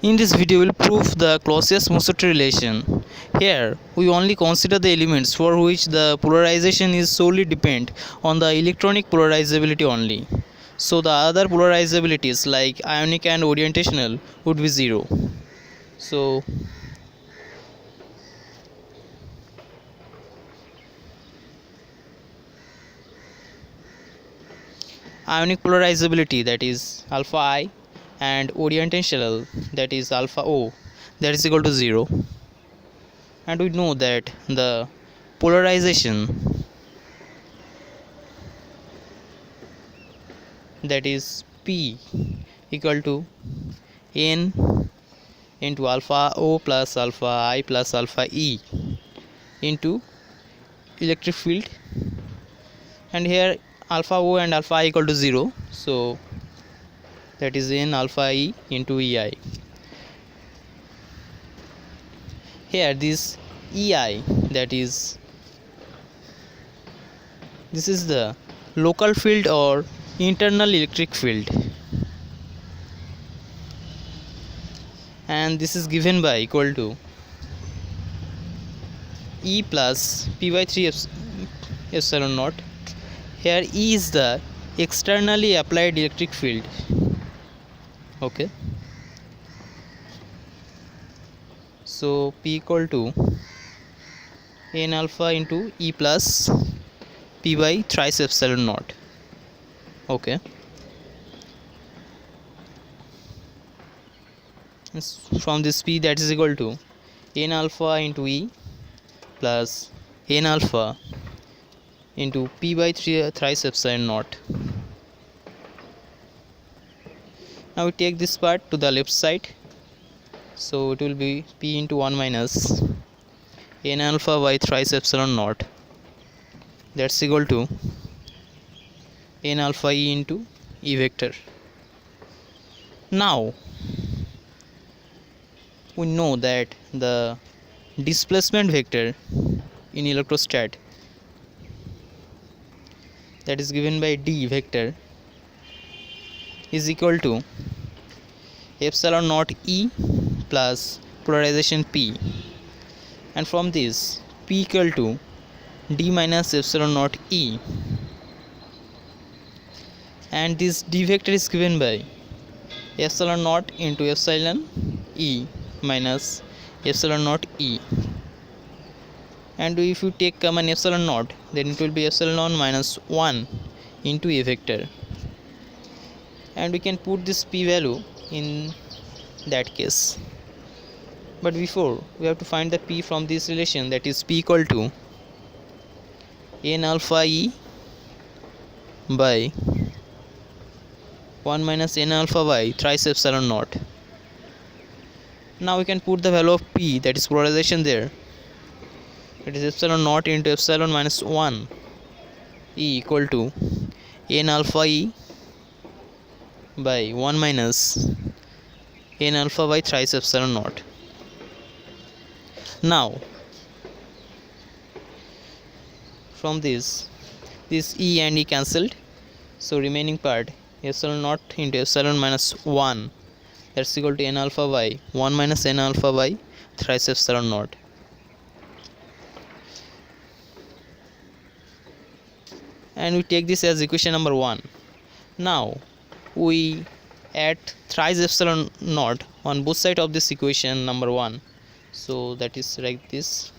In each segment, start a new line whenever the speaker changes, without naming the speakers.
In this video, we will prove the Clausius Mossotti relation. Here, we only consider the elements for which the polarization is solely depend on the electronic polarizability only. So the other polarizabilities like ionic and orientational would be zero. So ionic polarizability, that is alpha I, and orientational, that is alpha O, that is equal to 0. And we know that the polarization, that is P, equal to n into alpha O plus alpha I plus alpha E into electric field, and here alpha O and alpha I equal to 0, so that is n alpha E into EI. Here this EI, that is, this is the local field or internal electric field, and this is given by equal to E plus P by 3 epsilon naught. Here E is the externally applied electric field. Okay, so P equal to n alpha into E plus P by thrice epsilon naught. Okay, from this P, that is equal to n alpha into E plus n alpha into P by thrice epsilon naught. Now we take this part to the left side, so it will be P into 1 minus n alpha by thrice epsilon naught, that's equal to n alpha E into E vector. Now we know that the displacement vector in electrostat, that is given by D vector, is equal to epsilon naught E plus polarization P, and from this P equal to D minus epsilon naught E, and this D vector is given by epsilon naught into epsilon E minus epsilon naught E, and if you take common epsilon naught, then it will be epsilon minus 1 into A vector, and we can put this P value in that case. But before, we have to find the P from this relation, that is P equal to n alpha E by 1 minus n alpha by thrice epsilon naught. Now we can put the value of P, that is polarization, there. It is epsilon naught into epsilon minus 1 E equal to n alpha E by 1 minus n alpha by thrice epsilon naught. Now from this E and E cancelled, so remaining part epsilon naught into epsilon minus 1, that's equal to n alpha by 1 minus n alpha by thrice epsilon naught. And we take this as equation number 1. Now we add thrice epsilon naught on both sides of this equation number 1, so that is like this.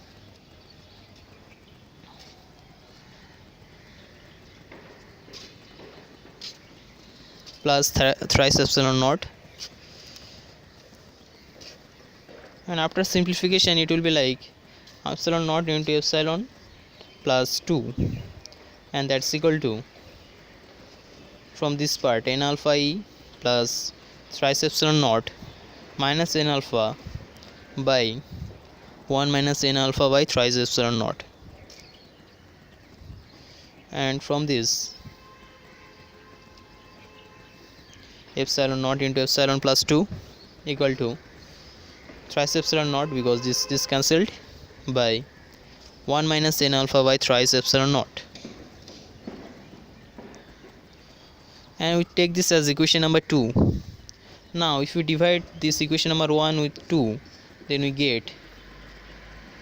Plus thrice epsilon naught, and after simplification it will be like epsilon naught into epsilon plus 2, and that's equal to, from this part, n alpha E plus thrice epsilon naught minus n alpha by 1 minus n alpha by thrice epsilon naught, and from this epsilon naught into epsilon plus 2 equal to thrice epsilon naught, because this cancelled, by 1 minus n alpha by thrice epsilon naught. And we take this as equation number 2. Now if we divide this equation number 1 with 2, then we get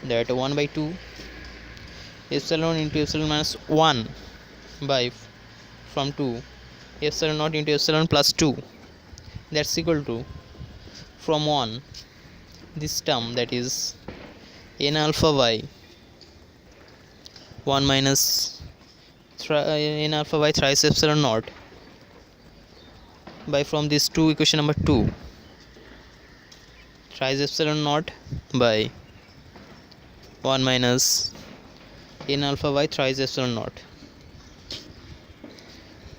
that 1 by 2 epsilon into epsilon minus 1 by from 2 epsilon naught into epsilon plus 2, that's equal to from 1 this term, that is n alpha by 1 minus n alpha by thrice epsilon naught by from this 2 equation number 2 thrice epsilon naught by 1 minus n alpha by thrice epsilon naught.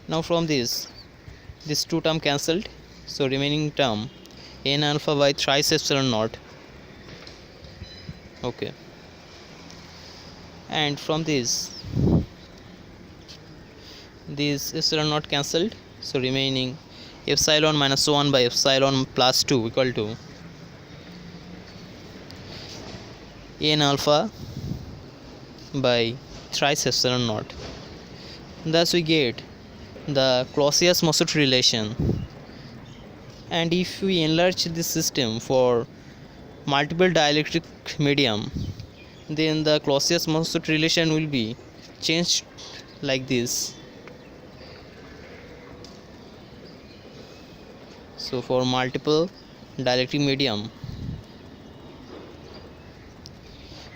Now from this 2 term cancelled, so remaining term n alpha by thrice epsilon naught. Okay, and from this epsilon naught cancelled, so remaining epsilon minus 1 by epsilon plus 2 equal to n alpha by thrice epsilon naught. Thus we get the Clausius Mossotti relation. And if we enlarge this system for multiple dielectric medium, then the Clausius Mossotti relation will be changed like this. So for multiple dielectric medium,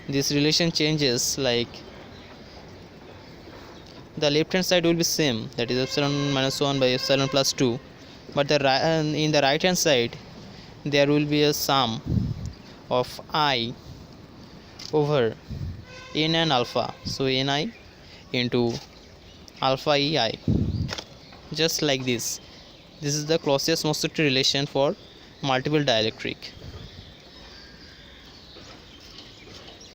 this relation changes, like the left hand side will be same, that is epsilon minus 1 by epsilon plus 2, but in the right hand side there will be a sum of I over n and alpha, so ni into alpha ei, just like this. This is the Clausius Mossotti relation for multiple dielectric.